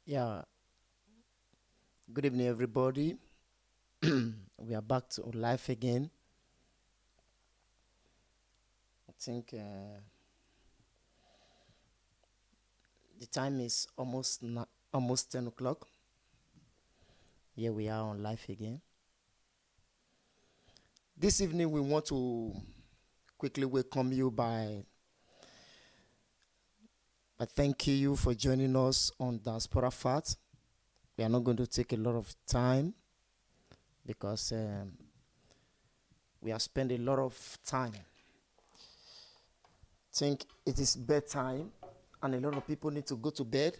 Yeah, good evening, everybody. We are back to life again. I think the time is almost 10 o'clock. Here we are on life again. This evening, we want to quickly welcome you by thanking you for joining us on Diaspora Fat. We are not going to take a lot of time because we have spent a lot of time. I think it is bedtime, and a lot of people need to go to bed.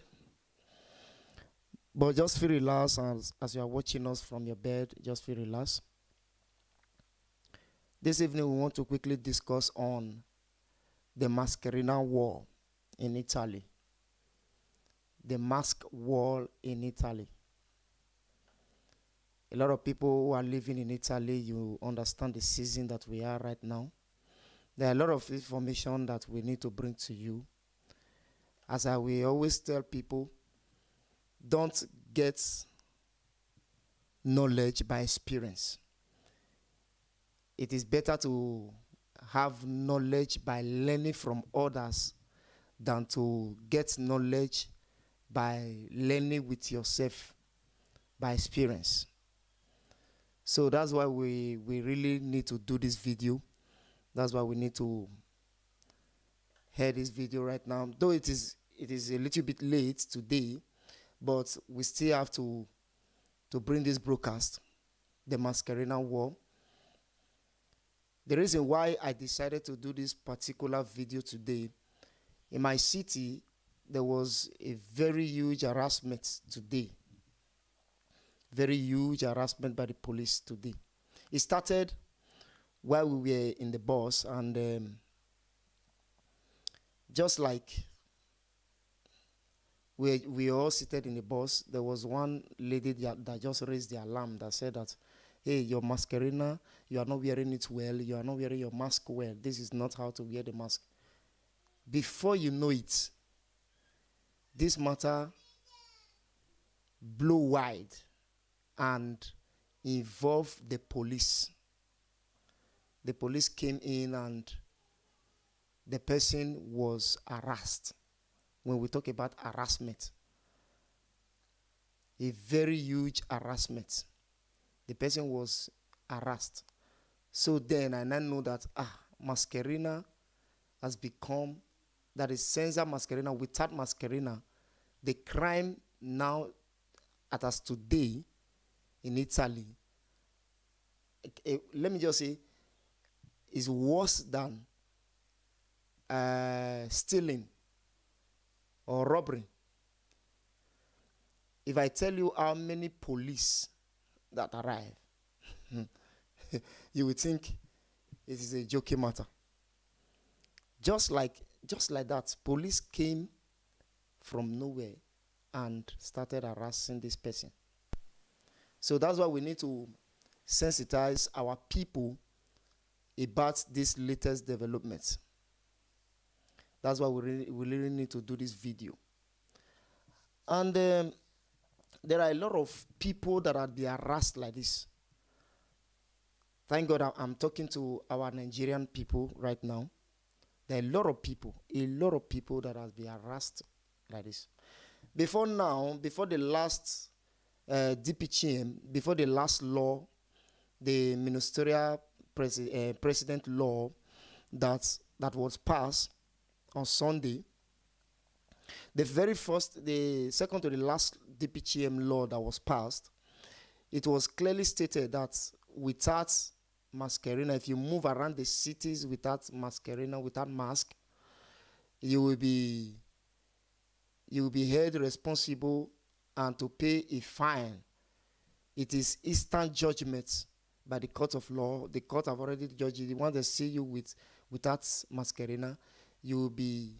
But just feel relaxed as you are watching us from your bed. Just feel relaxed. This evening, we want to quickly discuss on the Mascherina War in Italy. The mask war in Italy. A lot of people who are living in Italy, you understand the season that we are right now. There are a lot of information that we need to bring to you. As I will always tell people, don't get knowledge by experience. It is better to have knowledge by learning from others than to get knowledge by learning with yourself by experience. So that's why we really need to do this video. That's why we need to hear this video right now. Though it is a little bit late today, but we still have to bring this broadcast, the Mascherina War. The reason why I decided to do this particular video today, in my city, there was a very huge harassment today. Very huge harassment by the police today. It started while we were in the bus, and just like we all seated in the bus, there was one lady that just raised the alarm that said that, hey, your Mascherina, you are not wearing it well, you are not wearing your mask well. This is not how to wear the mask. Before you know it, this matter blew wide and involved the police. The police came in and the person was harassed. When we talk about harassment, a very huge harassment. The person was harassed. So then I now know that Mascherina has become, that is censor Mascherina. Without Mascherina, the crime now, as today in Italy, let me just say, is worse than stealing or robbery. If I tell you how many police that arrive, you would think it is a joking matter. Just like that, police came from nowhere and started harassing this person. So that's why we need to sensitize our people about this latest developments. That's why we really need to do this video. And there are a lot of people that are being harassed like this. Thank God I'm talking to our Nigerian people right now. There are a lot of people that have been harassed like this. Before the last DPCM, before the last law, the ministerial president law that was passed on Sunday, the second to the last DPCM law that was passed, it was clearly stated that without Mascherina, if you move around the cities without Mascherina, without mask, you will be held responsible and to pay a fine. It is instant judgment by the court of law. The court have already judged it. Once they see you without Mascherina, you will be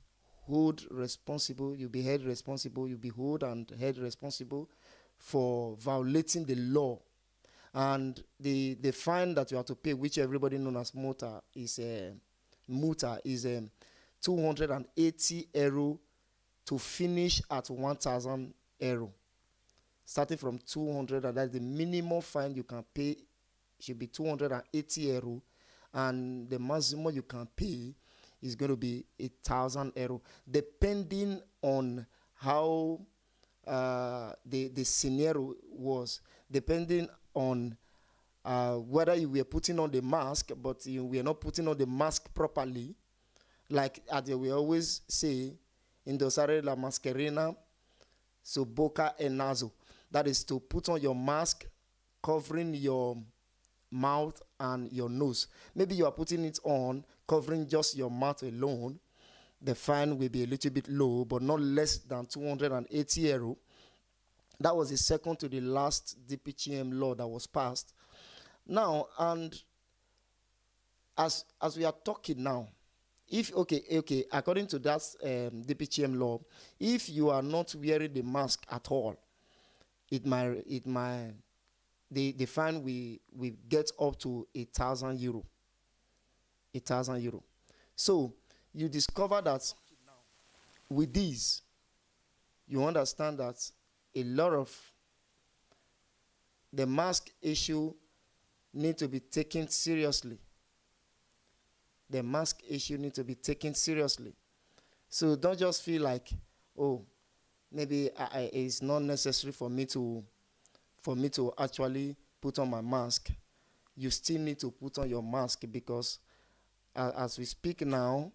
held responsible. You'll be held responsible. You'll be held and held responsible for violating the law. And the fine that you have to pay, which everybody knows as multa, is 280 euro to finish at 1,000 euro. Starting from 200, and that's the minimum fine you can pay, should be 280 euro, and the maximum you can pay is going to be 1,000 euro, depending on how the scenario was, depending on whether you were putting on the mask, but you were not putting on the mask properly. Like as we always say, indossare la mascherina su boca e naso. That is to put on your mask covering your mouth and your nose. Maybe you are putting it on covering just your mouth alone. The fine will be a little bit low, but not less than 280 euro. That was the second to the last DPCM law that was passed. Now, and as we are talking now, if according to that DPCM law, if you are not wearing the mask at all, the fine will get up to 1,000 euro. 1,000 euro. So you discover that with this, you understand that a lot of the mask issue need to be taken seriously. The mask issue need to be taken seriously. So don't just feel like, oh, maybe it's not necessary for me to actually put on my mask. You still need to put on your mask, because as we speak now,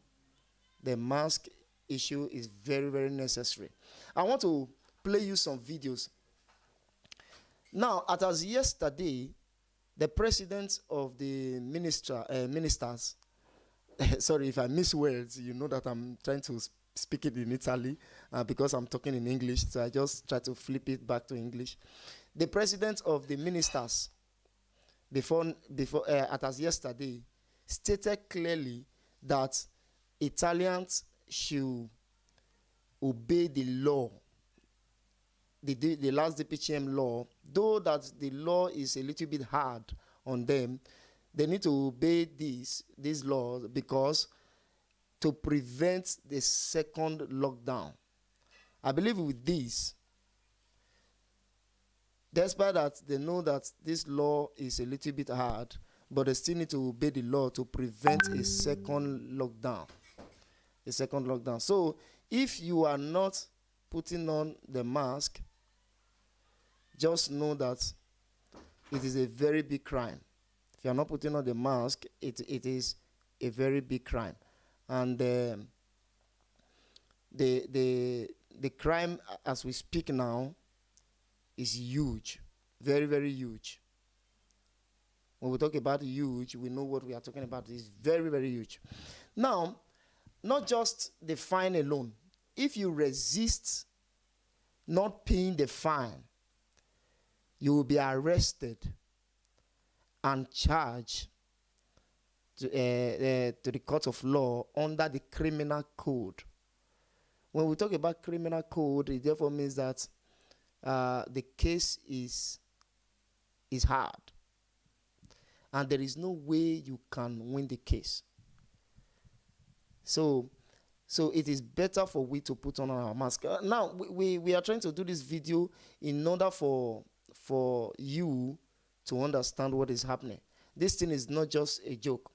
the mask issue is very, very necessary. I want to play you some videos. Now, as yesterday, the president of the ministers, sorry if I miss words, you know that I'm trying to speak it in Italy because I'm talking in English, so I just try to flip it back to English. The president of the ministers, as yesterday, stated clearly that Italians should obey the law, the last DPCM law, though that the law is a little bit hard on them. They need to obey these laws because to prevent the second lockdown. I believe with this, despite that they know that this law is a little bit hard, but they still need to obey the law to prevent a second lockdown. A second lockdown. So if you are not putting on the mask, just know that it is a very big crime. If you are not putting on the mask, it is a very big crime. And the crime as we speak now is huge. Very, very huge. When we talk about huge, we know what we are talking about. It's very, very huge. Now, not just the fine alone. If you resist not paying the fine, you will be arrested and charged to the court of law under the criminal code. When we talk about criminal code, it therefore means that the case is hard, and there is no way you can win the case. So it is better for we to put on our mask. Now we are trying to do this video in order for you to understand what is happening. This thing is not just a joke.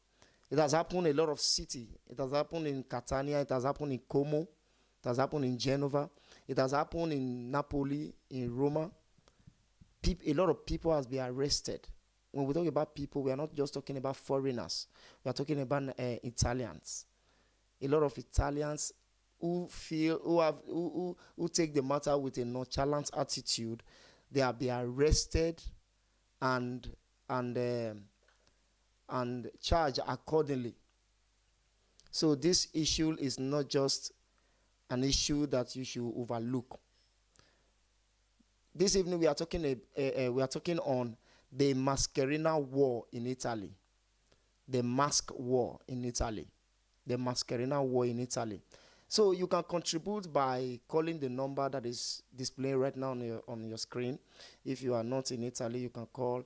It has happened in a lot of cities. It has happened in Catania. It has happened in Como. It has happened in Genova. It has happened in Napoli, in Roma. A lot of people has been arrested. When we talk about people, we are not just talking about foreigners. We are talking about Italians. A lot of Italians who take the matter with a nonchalant attitude, they are being arrested and charged accordingly. So this issue is not just an issue that you should overlook. This evening we are talking on the Mascherina war in Italy. The mask war in Italy. The Mascherina war in Italy. So you can contribute by calling the number that is displaying right now on your screen. If you are not in Italy, you can call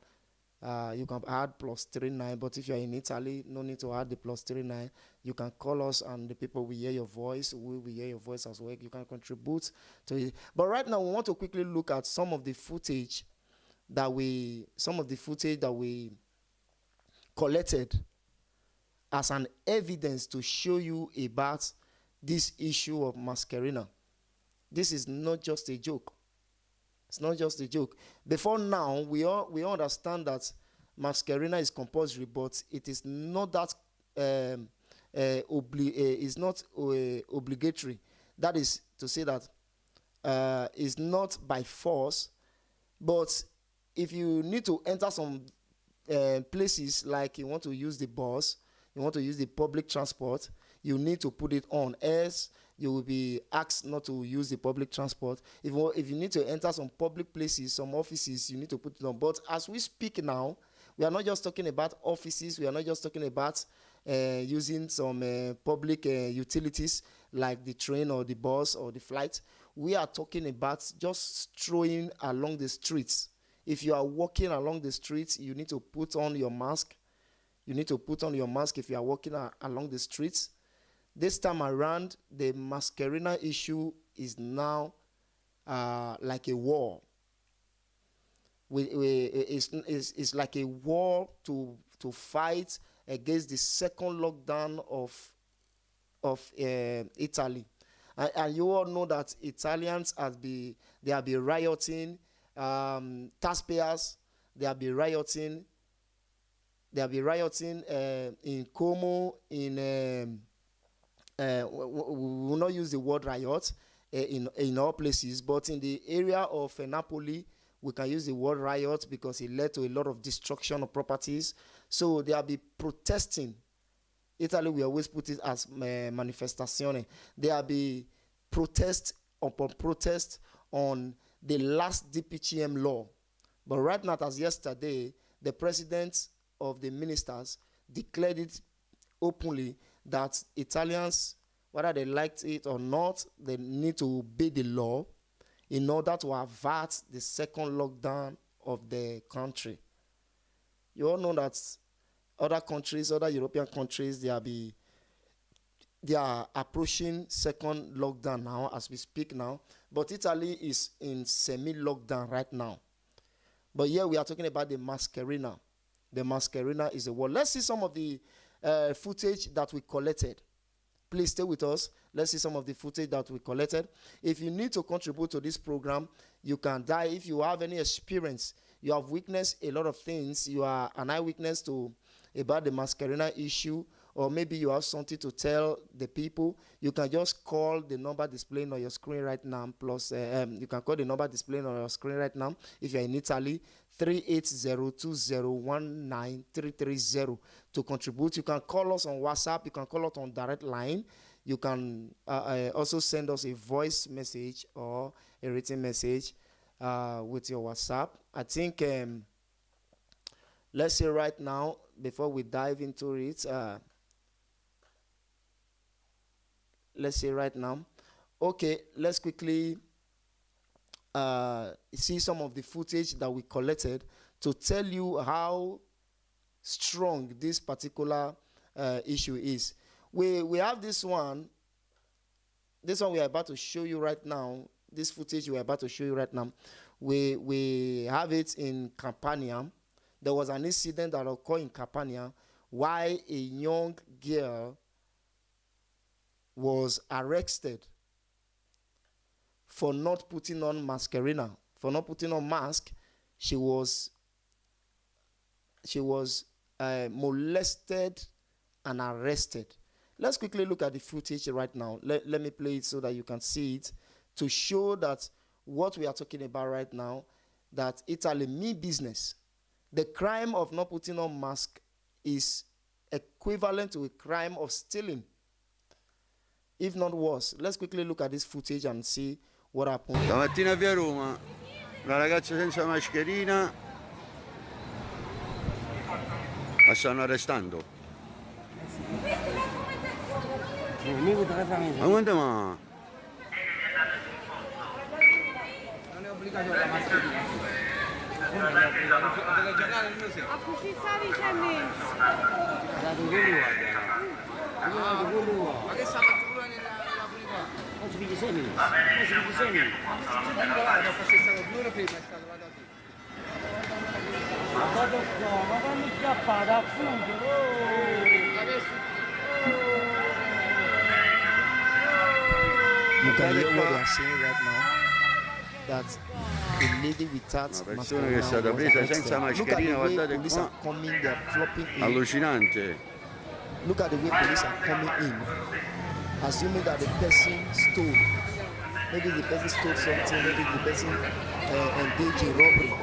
You can add +39, but if you're in Italy, no need to add the +39. You can call us and the people will hear your voice. We will hear your voice as well. You can contribute to it. But right now, we want to quickly look at some of the footage that we collected as an evidence to show you about this issue of Mascherina. This is not just a joke. It's not just a joke. Before now, we all understand that Mascherina is compulsory, but it is not that it's not obligatory. That is to say that it's not by force, but if you need to enter some places, like you want to use the bus, you want to use the public transport, you need to put it on, else you will be asked not to use the public transport. If you need to enter some public places, some offices, you need to put it on. But as we speak now, we are not just talking about offices. We are not just talking about using some public utilities like the train or the bus or the flight. We are talking about just strolling along the streets. If you are walking along the streets, you need to put on your mask. You need to put on your mask if you are walking along the streets. This time around, the Mascherina issue is now like a war. It's like a war to fight against the second lockdown of Italy. And you all know that Italians have been rioting, taxpayers, they have been rioting. They have been rioting in Como, in we will not use the word riot in all places, but in the area of Napoli, we can use the word riot because it led to a lot of destruction of properties. So they have been protesting. Italy, we always put it as manifestazione. There have been protest upon protest on the last DPCM law. But right now, as yesterday, the president of the ministers declared it openly that Italians, whether they liked it or not, they need to obey the law in order to avert the second lockdown of the country. You all know that other countries, other European countries, they are approaching second lockdown now as we speak now. But Italy is in semi-lockdown right now. But here we are talking about the Mascherina. The Mascherina is a war. Let's see some of the footage that we collected. Please stay with us. Let's see some of the footage that we collected. If you need to contribute to this program, you can die. If you have any experience, you have witnessed a lot of things, you are an eyewitness to about the Mascherina issue, or maybe you have something to tell the people, you can just call the number displaying on your screen right now. Plus, you can call the number displaying on your screen right now if you're in Italy, 380-2019-330 to contribute. You can call us on WhatsApp. You can call us on direct line. You can also send us a voice message or a written message with your WhatsApp. I think, let's say right now, before we dive into it, let's say right now, okay, let's quickly see some of the footage that we collected to tell you how strong this particular issue is. We have this one we are about to show you right now. This footage we are about to show you right now. We have it in Campania. There was an incident that occurred in Campania while a young girl was arrested for not putting on Mascherina, for not putting on mask. She was molested and arrested. Let's quickly look at the footage right now. Let me play it so that you can see it, to show that what we are talking about right now, that Italy mean business. The crime of not putting on mask is equivalent to a crime of stealing, if not worse. Let's quickly look at this footage and see what happened. Stamattina via Roma, una ragazza senza mascherina, la stanno arrestando. Ma quanto ma? Non è obbligatoria la mascherina. A così stavi c'è messo. Ma che sta fatto pure nella prima? Non si vede semi. Non si vede semi. Ma fosse stato 2 ore prima è stato la data. Ma vado qua, ma fammi scappare appunto. You can hear what they are saying right now. That a lady without Una persona mascara che è stata was presa arrested. senza Look at the mascherina, way guardate police qua. are coming, they are flopping in. Allucinante. Look at the way police are coming in, assuming that the person stole. Maybe the person stole something, maybe the person engaged in robbery.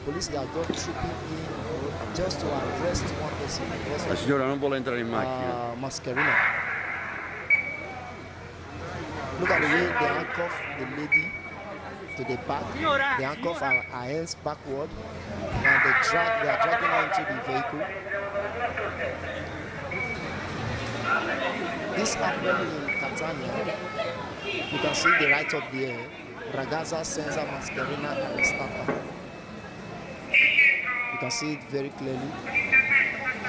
Police are just trooping in just to arrest one person because La of signora non vuole entrare in macchina. Mascherina. Look at the way they handcuff the lady to the back. They handcuff her hands backward, and they are dragging her into the vehicle. This happened in Catania. You can see the right up there. Ragazza senza mascherina arrestata. You can see it very clearly.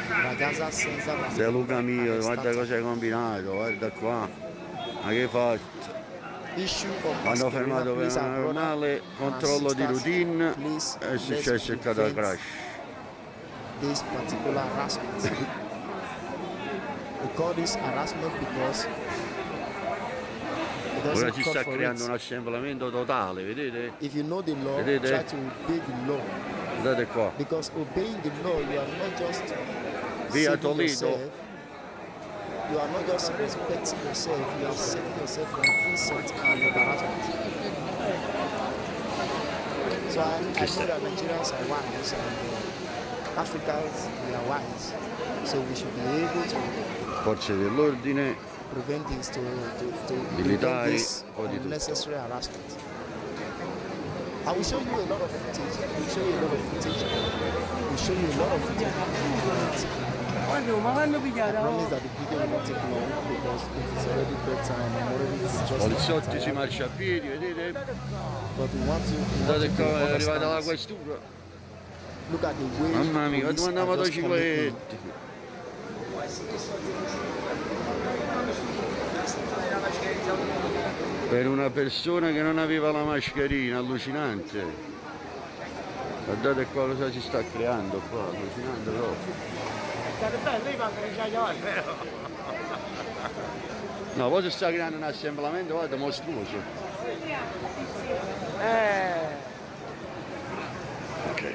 Ragazza senza Se Luca mascherina mio, guarda arrestata. cosa hai combinato, guarda qua. Ma che hai fatto? Issue of Mi hanno mascherina, fermato per please, un our brother normale controllo di and sisters, routine please, e è let's successo il prevent crash. this particular harassment. We call this harassment because it Ora doesn't si call sta for creando un it. assemblamento totale, vedete? If you know the law, Vedete? try to obey the law. Guardate qua. Because obeying the law, you are not just Via saving Toledo. yourself, you are not just respecting yourself, you are saving yourself from insult and embarrassment. So I know that Nigerians are wise and Africans, we are wise. So we should be able to Forze dell'ordine, prevent this, to prevent militari, this o di tutto. unnecessary harassment. I will show you a lot of footage. We'll show you a lot of footage. We'll show you a lot of footage. Ma vanno I pigliato. promise that the video will not take long because it is already bedtime. I'm already stressed. poliziotti si tired. marcia a piedi, vedete? But we want to Guardate qua, è understand arrivata la this. questura. Look at the way Mamma mia, police quando are just coming in. motocicletti. Per una persona che non aveva la mascherina, allucinante. Guardate qua cosa si sta creando qua, allucinante proprio. No, poi si sta creando un assemblamento, guarda, mostruoso. Ok.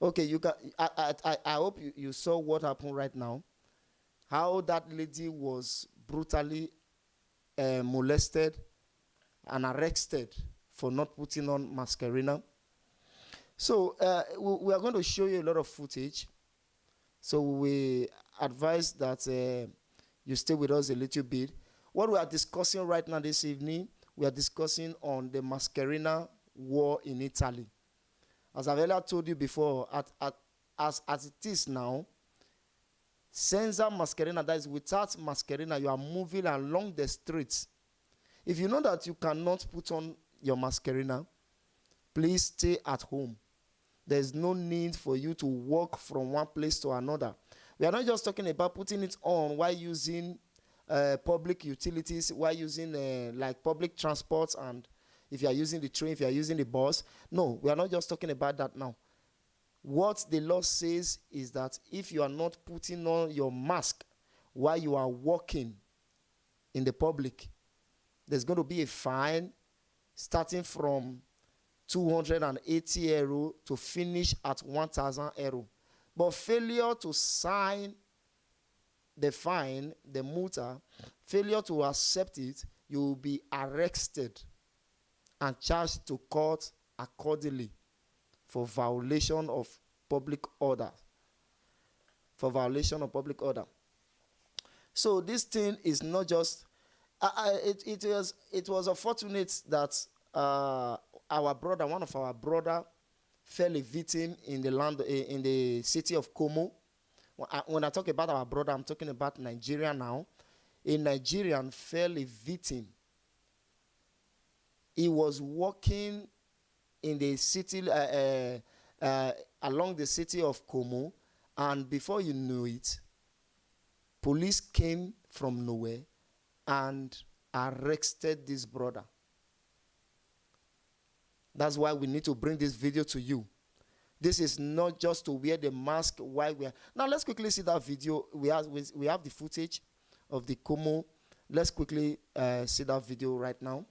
Okay, you can. I hope you saw what happened right now. How that lady was brutally molested and arrested for not putting on mascherina. So we are going to show you a lot of footage. So we advise that you stay with us a little bit. What we are discussing right now this evening, we are discussing on the mascherina war in Italy. As I've earlier told you before, as it is now, senza mascherina, that is without mascherina, you are moving along the streets. If you know that you cannot put on your mascherina, please stay at home. There's no need for you to walk from one place to another. We are not just talking about putting it on while using public utilities, while using like public transports, and if you are using the train, if you are using the bus. No, we are not just talking about that now. What the law says is that if you are not putting on your mask while you are walking, in the public, there's going to be a fine starting from 280 euro to finish at 1,000 euro. But failure to sign the fine, the multa, failure to accept it, you will be arrested and charged to court accordingly for violation of public order. For violation of public order. So this thing is not just. It was unfortunate that our brother, one of our brother, fell a victim in the city of Como. When I talk about our brother, I'm talking about Nigeria now. A Nigerian fell a victim. He was walking in the city, along the city of Como, and before you knew it, police came from nowhere and arrested this brother. That's why we need to bring this video to you. This is not just to wear the mask while we are. Now let's quickly see that video. We have the footage of the Como. Let's quickly see that video right now.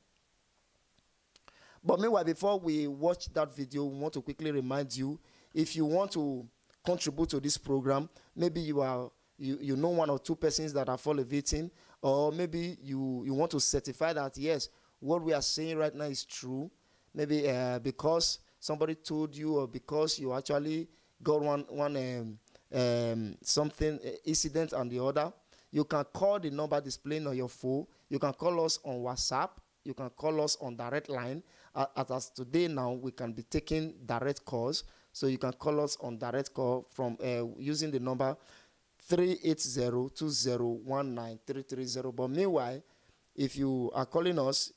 But meanwhile, before we watch that video, we want to quickly remind you, if you want to contribute to this program, maybe you know one or two persons that are fallen victim, or maybe you want to certify that yes, what we are saying right now is true. Maybe because somebody told you, or because you actually got one something incident on the other, you can call the number displaying on your phone. You can call us on WhatsApp. You can call us on direct line. As today now, we can be taking direct calls. So you can call us on direct call from using the number 380-2019-330. But meanwhile, if you are calling us,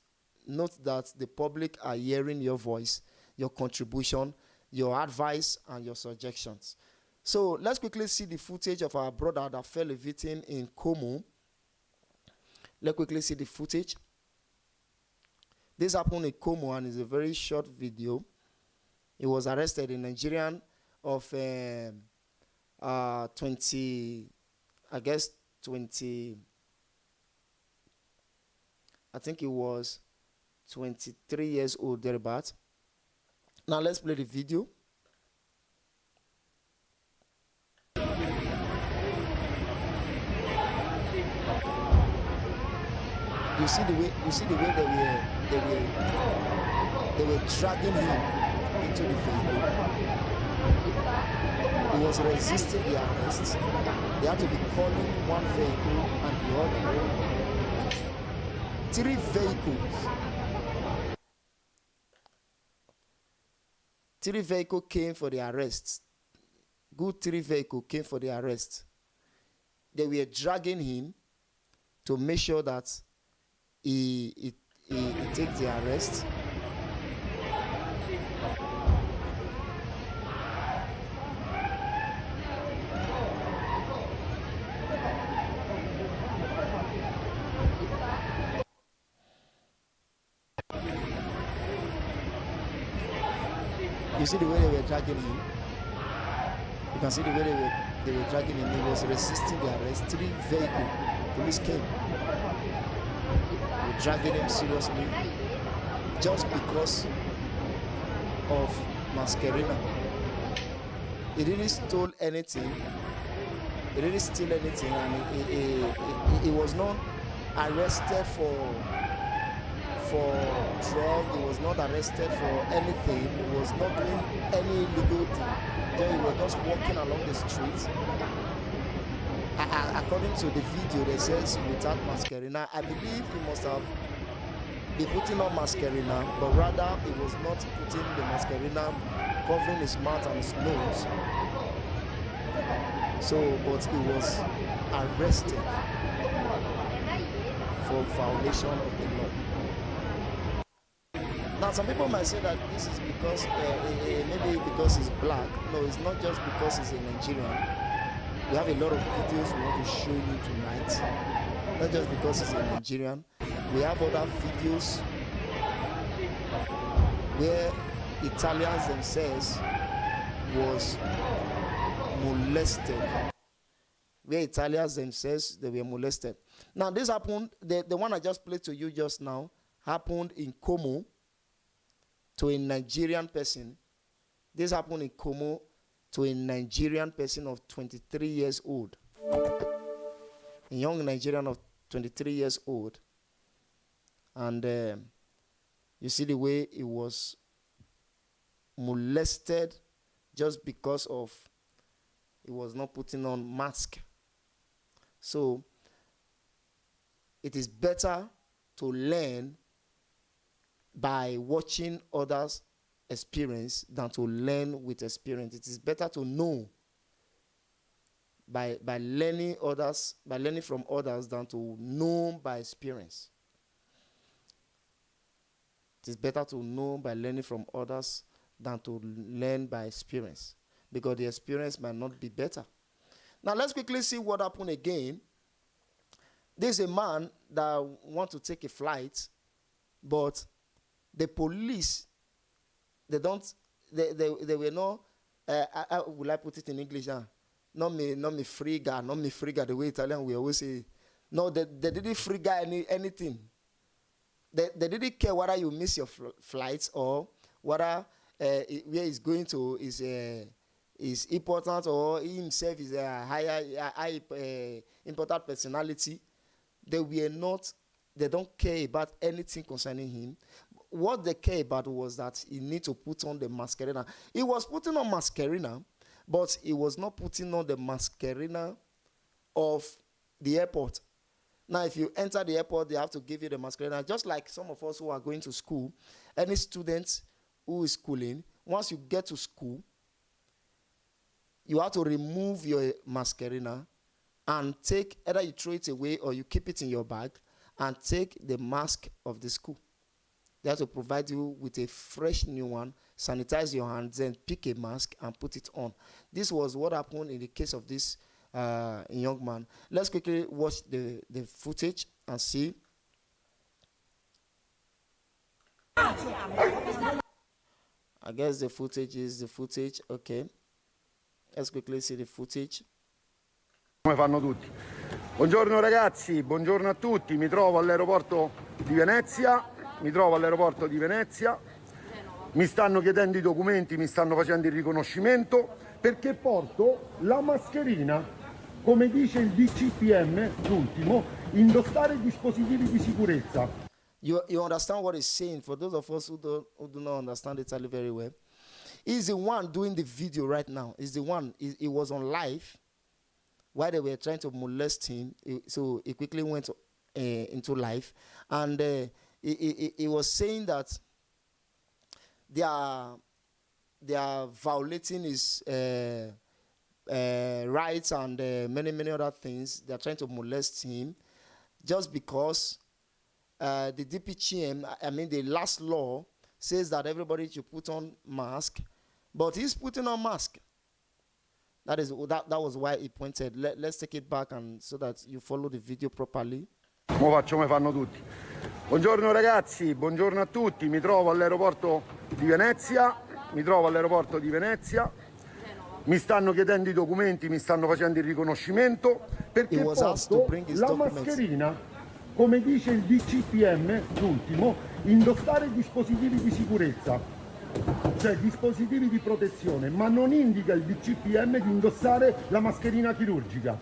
note that the public are hearing your voice, your contribution, your advice, and your suggestions. So let's quickly see the footage of our brother that fell a victim in Como. Let's quickly see the footage. This happened in Como, and it's a very short video. He was arrested in Nigerian of 20, I guess 20, I think he was 23 years old, thereabout. Now let's play the video. You see the way they were dragging him into the vehicle. He was resisting the arrest. They had to be calling one vehicle and the other. 3 vehicles. 3 vehicles came for the arrest. Good 3 vehicles came for the arrest. They were dragging him to make sure that he takes the arrest. You see the way they were dragging him? You can see the way they were dragging him. He was resisting the arrest. 3 vehicles. Police came. They were dragging him seriously just because of Mascherina. He didn't steal anything. He didn't steal anything, and he was not arrested for drug. He was not arrested for anything. He was not doing any illegal thing. Then he was just walking along the streets. According to the video, they says without Mascherina. I believe he must have been putting on Mascherina, but rather he was not putting the Mascherina, covering his mouth and his nose. So, but he was arrested for violation of the law. Now, some people might say that this is because, maybe because he's black. No, it's not just because he's a Nigerian. We have a lot of videos we want to show you tonight. Not just because he's a Nigerian. We have other videos where Italians themselves was molested. Where Italians themselves, they were molested. Now, this happened, the one I just played to you just now, happened in Como to a Nigerian person. This happened in Como to a Nigerian person of 23 years old. A young Nigerian of 23 years old. And you see the way he was molested just because of he was not putting on mask. So it is better to learn by watching others experience than to learn with experience. It is better to know by learning from others than to know by experience. It is better to know by learning from others than to learn by experience, because the experience might not be better. Now let's quickly see what happened again. There's a man that wants to take a flight, but the police, they were not, will I put it in English? Not me frigga, the way Italian we always say. No, they didn't frigga anything. They didn't care whether you miss your flights or whether where he's going to is important or he himself is a high important personality. They don't care about anything concerning him. What they care about was that he need to put on the Mascherina. He was putting on Mascherina, but he was not putting on the Mascherina of the airport. Now, if you enter the airport, they have to give you the Mascherina. Just like some of us who are going to school, any student who is schooling, once you get to school, you have to remove your Mascherina and take, either you throw it away or you keep it in your bag and take the mask of the school. They have to provide you with a fresh new one, sanitize your hands, then pick a mask and put it on. This was what happened in the case of this young man. Let's quickly watch the footage and see. I guess the footage is the footage. Okay. Let's quickly see the footage. Come fanno tutti. Buongiorno ragazzi, buongiorno a tutti. Mi trovo all'aeroporto di Venezia. Mi stanno chiedendo i documenti, mi stanno facendo il riconoscimento perché porto la mascherina, come dice il DCPM, l'ultimo, indossare dispositivi di sicurezza. You understand what he's saying? For those of us who do not understand Italy very well, he's the one doing the video right now. He's the one. He was on live while they were trying to molest him. So he quickly went into live, and he was saying that they are violating his rights and many other things. They are trying to molest him just because the DPCM, the last law says that everybody should put on mask, but he's putting on mask. That was why he pointed. Let's take it back and so that you follow the video properly. Mo faccio come fanno tutti. Buongiorno ragazzi, buongiorno a tutti. Mi trovo all'aeroporto di Venezia. Mi stanno chiedendo i documenti, mi stanno facendo il riconoscimento perché porto la mascherina, come dice il DCPM, l'ultimo, indossare dispositivi di sicurezza, cioè dispositivi di protezione, ma non indica il DCPM di indossare la mascherina chirurgica.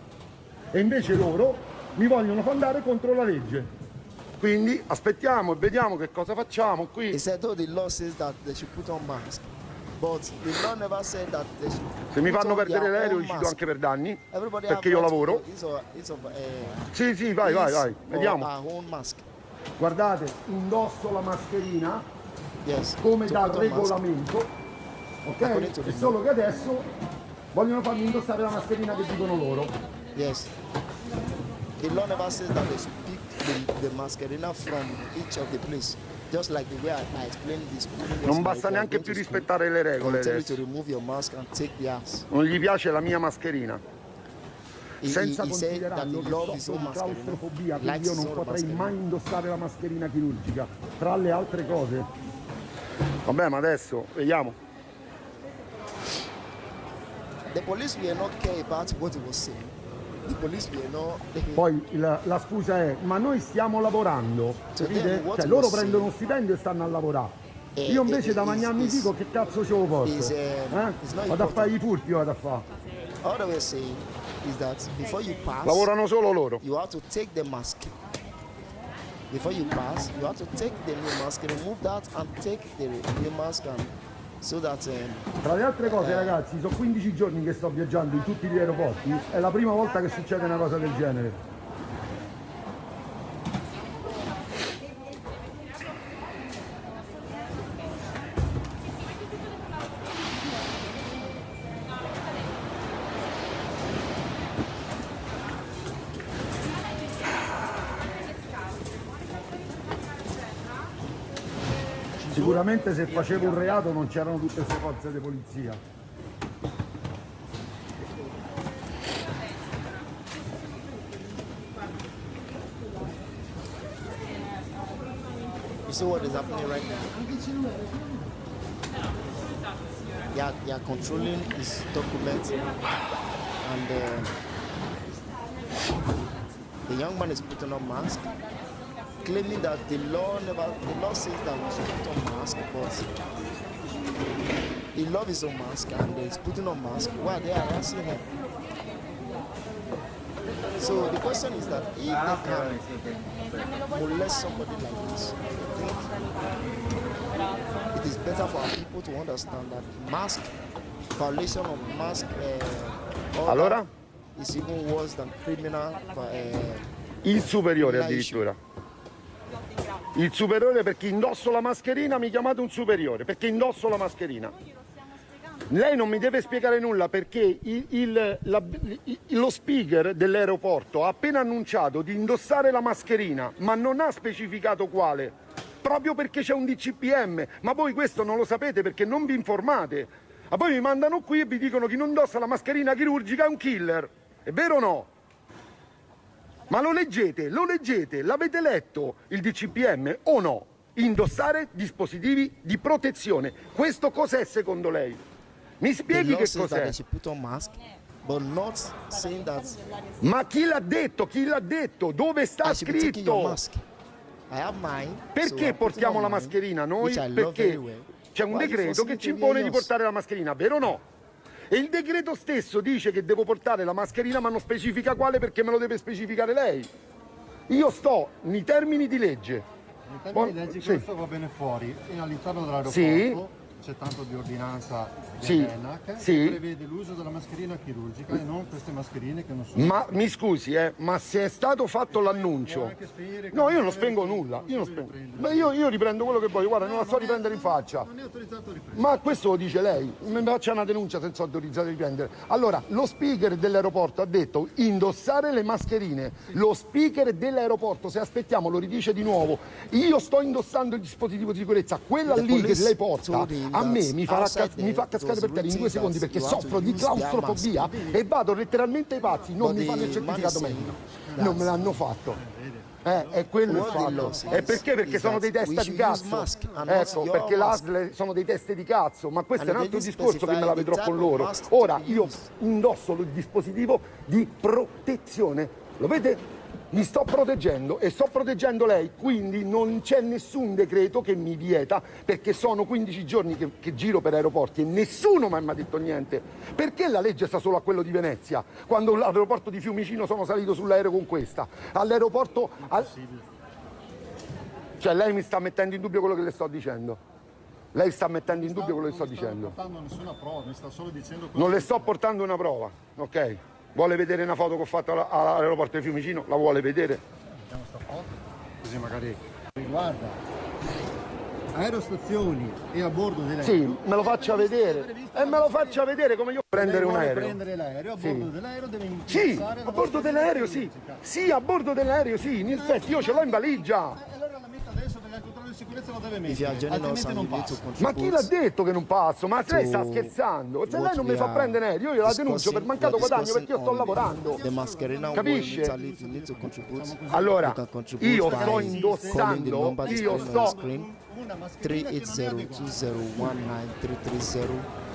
E invece loro mi vogliono far andare contro la legge. Quindi aspettiamo e vediamo che cosa facciamo qui. He said, oh, the law says that they should put on mask. But the law never said that they should. Se mi fanno perdere l'aereo li cito anche per danni, perché io lavoro. Sì, vai, vediamo. Guardate, indosso la mascherina come dal regolamento, ok? È solo che adesso vogliono farmi indossare la mascherina che dicono loro. Yes. The law never says that they should pick the mascherina from each of the place. Just like the way I explained this. Non basta neanche più rispettare le regole adesso. Non gli piace la mia mascherina. Senza considerare che soffro di claustrofobia, quindi io non potrei mai indossare la mascherina chirurgica, tra le altre cose. Vabbè, ma adesso vediamo. The police were not care about what he was saying. the police were not. Poi la scusa è, ma noi stiamo lavorando, So capite? then what Cioè he loro was prendono uno saying- stipendio e stanno a lavorare. Io invece da mangiarmi dico che cazzo ce lo porto? it's not Vado a important. fare i furti, vado a fare. All that we're saying is that before you pass, Lavorano solo loro. you have to take the mask. Before you pass, you have to take the new mask, remove that, and take the new mask, and so that Tra le altre cose ragazzi, sono 15 giorni che sto viaggiando in tutti gli aeroporti, è la prima volta che succede una cosa del genere. Sicuramente se facevo un reato non c'erano tutte queste forze di polizia. you see what is happening right now. They are controlling his documents, and the young man is putting on mask, claiming that the law says that we should put on mask, but he loves his own mask and he's putting on mask while they are harassing him. So the question is that if they can molest somebody like this, I think it is better for our people to understand that mask violation of mask order Allora? is even worse than criminal. Il superiore La addirittura. Il superiore perché indosso la mascherina, mi chiamate un superiore, perché indosso la mascherina. Lei non mi deve spiegare nulla perché lo speaker dell'aeroporto ha appena annunciato di indossare la mascherina, ma non ha specificato quale, proprio perché c'è un DCPM. Ma voi questo non lo sapete perché non vi informate. Ma poi mi mandano qui e vi dicono chi non indossa la mascherina chirurgica è un killer. È vero o no? Ma lo leggete, l'avete letto il DCPM o no? Indossare dispositivi di protezione. Questo cos'è secondo lei? Mi The spieghi law che says that cos'è? they should put on mask, but not saying that Ma chi l'ha detto? Chi l'ha detto? Dove sta I should be taking your scritto? mask. I have mine. so Perché I'm putting portiamo on la mine, mascherina noi? which I love very Perché well. c'è un Why you decreto forcing che me ci to impone wear di yours? portare la mascherina, vero o no? E il decreto stesso dice che devo portare la mascherina ma non specifica quale perché me lo deve specificare lei. Io sto nei termini di legge. In termini di leggi Sì. questo va bene fuori e all'interno dell'aeroporto Sì. c'è tanto di ordinanza Sì. dell'ENAC Sì. che prevede l'uso della mascherina chirurgica e non queste mascherine che non sono... Ma mi scusi, ma se è stato fatto l'annuncio... No, io non spengo nulla. Io non spengo. Beh, io riprendo quello che voglio, guarda, non la sto a riprendere in faccia. Non è autorizzato a riprendere. Ma questo lo dice lei, mi faccia una denuncia senza autorizzare a riprendere. Allora, lo speaker dell'aeroporto ha detto indossare le mascherine. Lo speaker dell'aeroporto, se aspettiamo, lo ridice di nuovo. Io sto indossando il dispositivo di sicurezza, quella The lì che police lei porta, told him a me that mi fa outside mi fa there, cascare it per was terra in 2 written secondi that perché you have to soffro di use their claustrofobia mask. e vado letteralmente ai pazzi, non But mi fanno il the certificato man is medico. saying Non me l'hanno fatto. È quello il What the fatto. law says E perché? Perché is sono that dei testa we di should use cazzo. mask and not Ecco, your perché mask. l'ASL sono dei teste di cazzo, ma questo è un And altro they discorso che me la specify vedrò the con type of loro. mask to Ora be io used. indosso il dispositivo di protezione. Lo vede? Mi sto proteggendo e sto proteggendo lei, quindi non c'è nessun decreto che mi vieta, perché sono 15 giorni che giro per aeroporti e nessuno mi ha mai detto niente. Perché la legge sta solo a quello di Venezia? Quando all'aeroporto di Fiumicino sono salito sull'aereo con questa. All'aeroporto... Cioè lei mi sta mettendo in dubbio quello che le sto dicendo. Lei sta mettendo in dubbio quello che sto dicendo. Non sta portando nessuna prova, mi sta solo dicendo... Non le sto portando una prova, ok? Vuole vedere una foto che ho fatto all'aeroporto di Fiumicino? La vuole vedere? Vediamo sta foto, così magari riguarda aerostazioni e a bordo dell'aereo. Sì, me lo faccia vedere. E me lo faccia vedere come io prendere un aereo. Prendere l'aereo, a Sì. bordo dell'aereo deve Sì, indossare a la bordo mascherina dell'aereo sì. chirurgica. Sì, a bordo dell'aereo sì. In effetti io ce l'ho in valigia. E allora la metta adesso perché il controllo di sicurezza lo deve If you are mettere, joining us altrimenti and non you need to passa. Ma chi l'ha contribute detto che non passo? Ma lei sta to scherzando? Se what lei non mi we fa are prendere aereo, io la denuncio per discussing, mancato we are guadagno perché io sto discussing on lavorando. the Mascherina Capisce? war in Italy, if you need to contribute, Allora, you can contribute io by sto calling the indossando, number io displayed on the sto... screen, Una mascherina che non è adeguata. 380-2019-330.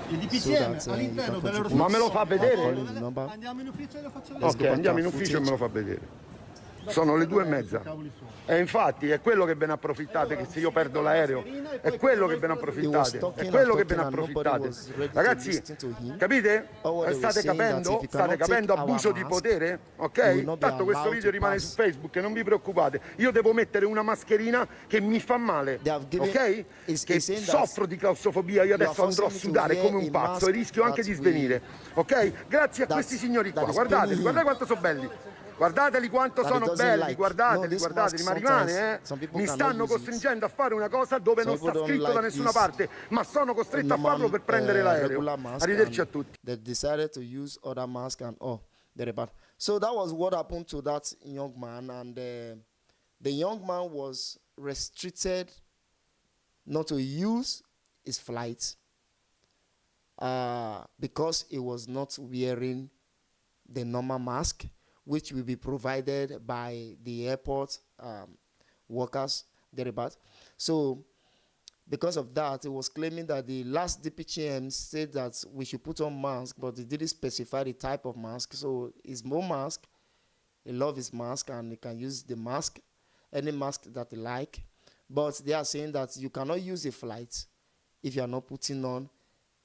Il so DPCM that you all'interno can delle contribute Ma me lo fa vedere? by calling the number. Andiamo in ufficio e lo faccio Let's Ok, go back andiamo to in our ufficio e me footage. lo fa vedere. Sono le 2:30. E infatti è quello che ben approfittate, che se io perdo l'aereo, è quello che ben approfittate, è quello che ben approfittate. Ragazzi, capite? State capendo abuso di potere? Ok? Tanto questo video rimane su Facebook, non vi preoccupate. Io devo mettere una mascherina che mi fa male, ok? Che soffro di claustrofobia, io adesso andrò a sudare come un pazzo e rischio anche di svenire, ok? Grazie a questi signori qua, guardateli, guardate quanto sono belli. Guardateli quanto sono belli, guardateli, ma rimane, mi stanno costringendo a fare una cosa dove non sta scritto da nessuna parte, ma sono costretto a farlo per prendere l'aereo. Arrivederci a tutti. They decided to use other mask and so that was what happened to that young man, and the young man was restricted not to use his flight because he was not wearing the normal mask, which will be provided by the airport workers thereabout. So because of that, he was claiming that the last DPCM said that we should put on mask, but they didn't specify the type of mask. So his own mask, he loves his mask, and he can use the mask, any mask that he like. But they are saying that you cannot use a flight if you are not putting on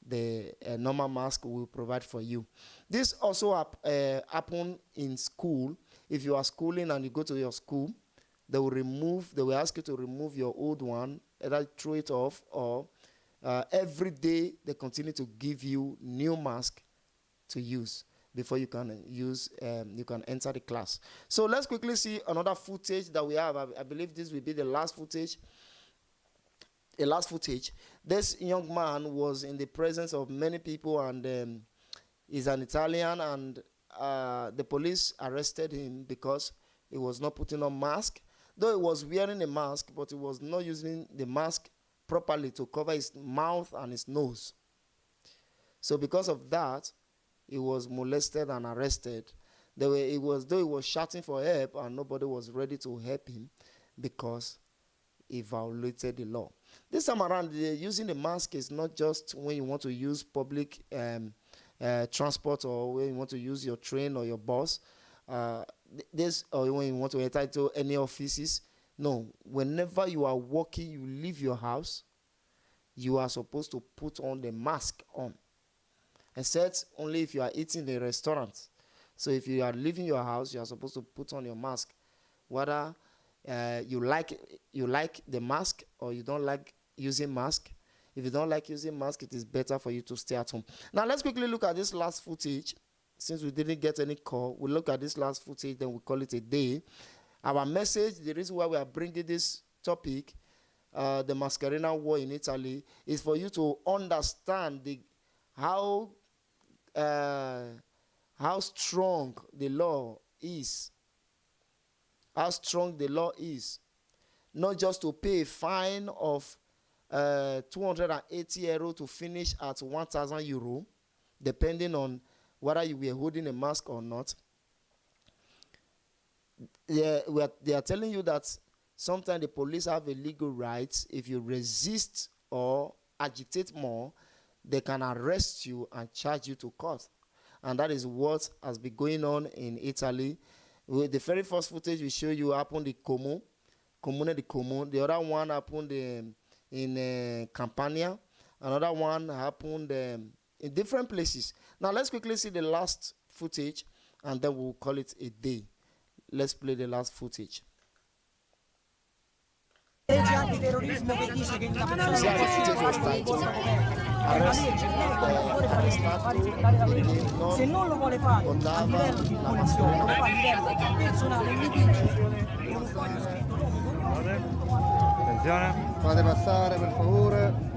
the normal mask we will provide for you. This also happen in school. If you are schooling and you go to your school, they will ask you to remove your old one, either throw it off, or every day they continue to give you new mask to use before you can you can enter the class. So let's quickly see another footage that we have. I believe this will be the last footage. This young man was in the presence of many people, and he's an Italian, and the police arrested him because he was not putting on mask. Though he was wearing a mask, but he was not using the mask properly to cover his mouth and his nose. So because of that, he was molested and arrested. Though he was shouting for help, and nobody was ready to help him because he violated the law. This time around, using the mask is not just when you want to use public transport, or when you want to use your train or your bus, or when you want to enter into any offices. No, whenever you are walking, you leave your house, you are supposed to put on the mask on, except only if you are eating in a restaurant. So if you are leaving your house, you are supposed to put on your mask, whether you like the mask or you don't like using mask. If you don't like using mask, it is better for you to stay at home. Now let's quickly look at this last footage. Since we didn't get any call, we'll look at this last footage, then we'll call it a day. Our message, the reason why we are bringing this topic, the Mascherina war in Italy, is for you to understand how strong the law is. How strong the law is. Not just to pay a fine of 280 euro to finish at 1,000 euro, depending on whether you were holding a mask or not. They are telling you that sometimes the police have a legal right. If you resist or agitate more, they can arrest you and charge you to court. And that is what has been going on in Italy. The very first footage we show you happened in Comune di Como. The other one happened in Campania. Another one happened in different places. Now let's quickly see the last footage, and then we'll call it a day. Let's play the last footage. Legge antiterrorismo che dice che la persona se non lo vuole fare a livello di punizione, lo fa a livello personale, mi dice con un foglio scritto nome. Attenzione. Fate passare per favore.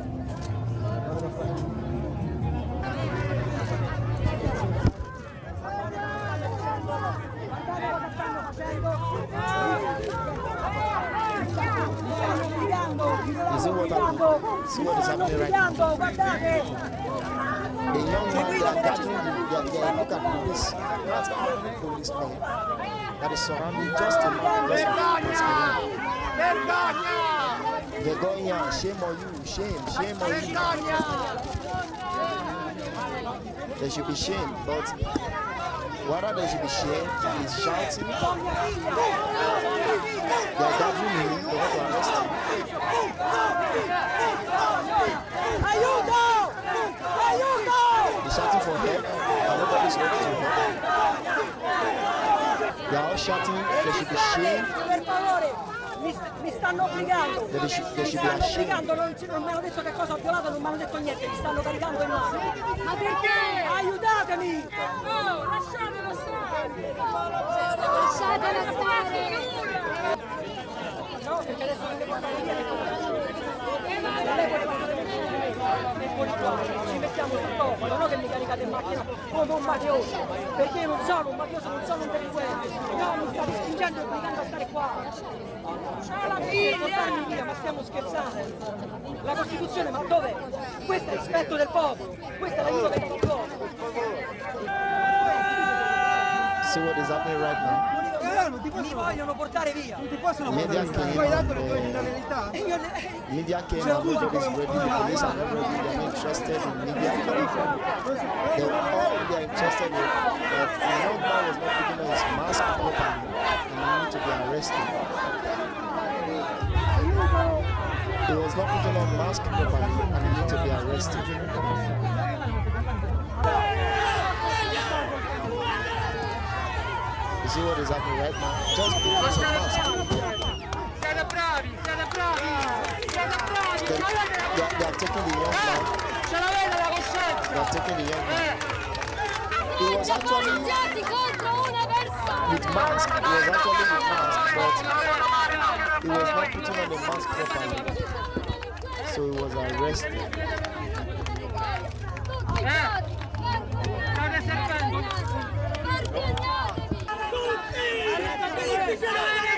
See what is happening right now. The young man, they are gathering, they are looking at police. That's how many policemen that is surrounding just a man. Vergonha! Shame on you! Shame on you! They should be shamed, but whether they should be shamed is shouting. They are gathering him, they want to arrest him. They're shouting for help, and nobody's ready to help. They are all shouting, they should be shamed. Mi stanno obbligando. They should be stanno ashamed. obbligando, non mi hanno detto che cosa ho violato, non mi hanno detto niente, mi stanno caricando in mano. Ma perché? Aiutatemi! Oh, lasciatelo stare! Lasciatelo stare! No, perché adesso deve portare via le cose. Lei vuole portare via nel poligono, ci mettiamo sul posto, non che mi caricate in macchina come un mafioso, perché io non sono un mafioso, non sono un delinquente, no, mi state spingendo e obbligando a stare qua. C'è la figlia! Via, ma stiamo scherzando? La Costituzione, ma dov'è? Questo è il rispetto del popolo, questo è l'aiuto che dà il popolo. See what is happening right now? Mi vogliono portare via. Media came, media came, and nobody's ready. The police are not ready. They are not interested in media. They are interested in that the young man was not putting on his mask properly and he needed to be arrested. He was not putting on mask properly and he needed to be arrested. You see what is happening right now? Just because of mask. Siete bravi, siete bravi! Siete bravi! They are taking the young man. Ce l'avete la coscienza! They are taking the young man. He was actually contro una persona! with mask. He was actually with mask, but he was not putting on the mask properly. So he was arrested. State servendo!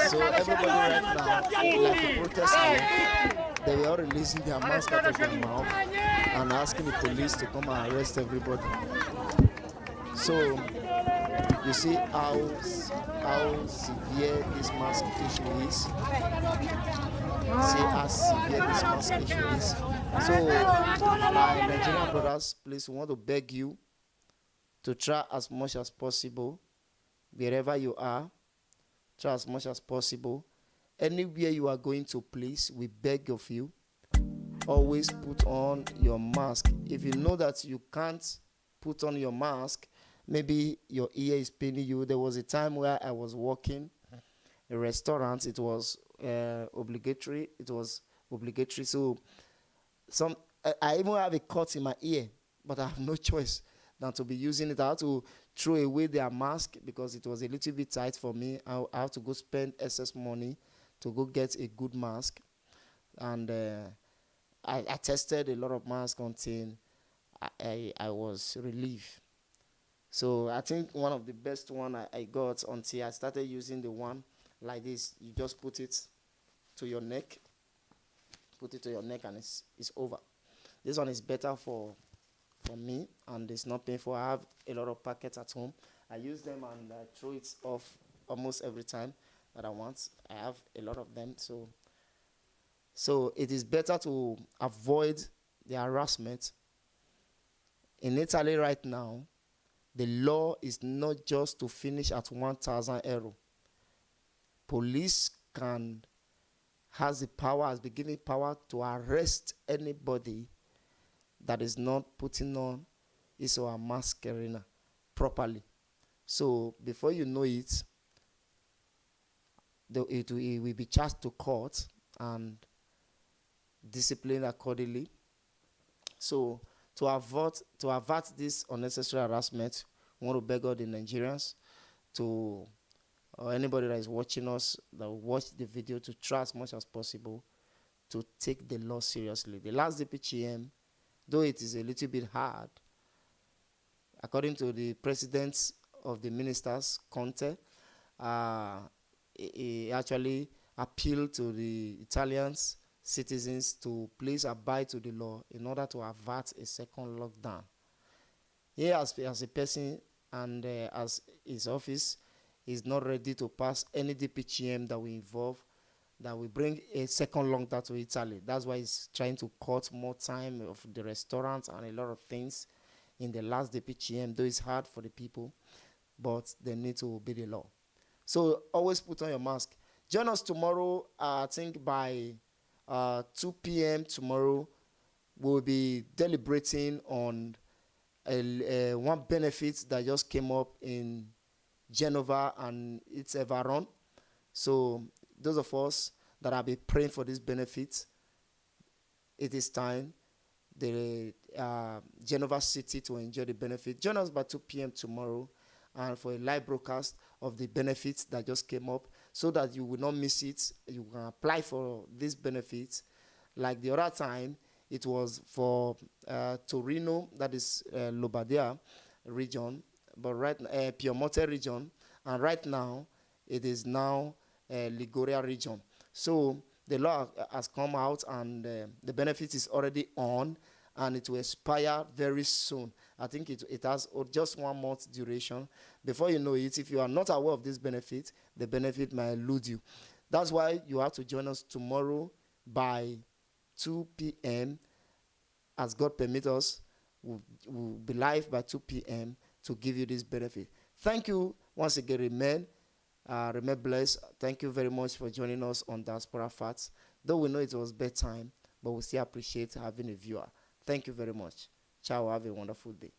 So everybody right now, like the protesters, they were all releasing their mask out of their mouth and asking the police to come and arrest everybody. So you see how severe this mask issue is. See how severe this mask issue is. So my Nigerian brothers, please, we want to beg you to try as much as possible, wherever you are, try as much as possible. Anywhere you are going to, please, we beg of you, always put on your mask. If you know that you can't put on your mask, maybe your ear is paining you. There was a time where I was working a restaurant. It was obligatory. So I even have a cut in my ear, but I have no choice than to be using it. I had to throw away their mask because it was a little bit tight for me. I have to go spend excess money to go get a good mask. And I tested a lot of masks until I was relieved. So I think one of the best one I got until I started using the one like this. You just put it to your neck. Put it to your neck and it's over. This one is better for me, and it's not painful. I have a lot of packets at home. I use them and I throw it off almost every time that I want. I have a lot of them, so it is better to avoid the harassment. In Italy right now, the law is not just to finish at 1,000 euro. Police has been given power to arrest anybody that is not putting on his or her Mascherina properly. So before you know it, it will be charged to court and disciplined accordingly. So to avert this unnecessary harassment, we want to beg all the Nigerians or anybody that is watching us, that will watch the video, to try as much as possible to take the law seriously. The last DPGM, though it is a little bit hard, according to the president of the ministers, Conte, he actually appealed to the Italian citizens to please abide to the law in order to avert a second lockdown. He, as a person and as his office, is not ready to pass any DPGM that will involve that we bring a second longta to Italy. That's why he's trying to cut more time of the restaurants and a lot of things in the last day PGM, though it's hard for the people, but they need to obey the law. So always put on your mask. Join us tomorrow, I think by 2 p.m. tomorrow. We'll be deliberating on one benefit that just came up in Genova and its environ. So those of us that have been praying for this benefit, it is time the Genova city to enjoy the benefit. Join us by 2 p.m. tomorrow and for a live broadcast of the benefits that just came up so that you will not miss it. You can apply for this benefit. Like the other time, it was for Torino, that is Lombardia region, but right Piemonte region, and right now it is now Liguria region. So the law has come out, and the benefit is already on, and it will expire very soon. I think it has just 1 month duration. Before you know it, if you are not aware of this benefit, the benefit might elude you. That's why you have to join us tomorrow by 2 p.m. As God permits us, we'll be live by 2 p.m. to give you this benefit. Thank you once again, remain blessed. Thank you very much for joining us on Diaspora Facts. Though we know it was bedtime, but we still appreciate having a viewer. Thank you very much. Ciao, have a wonderful day.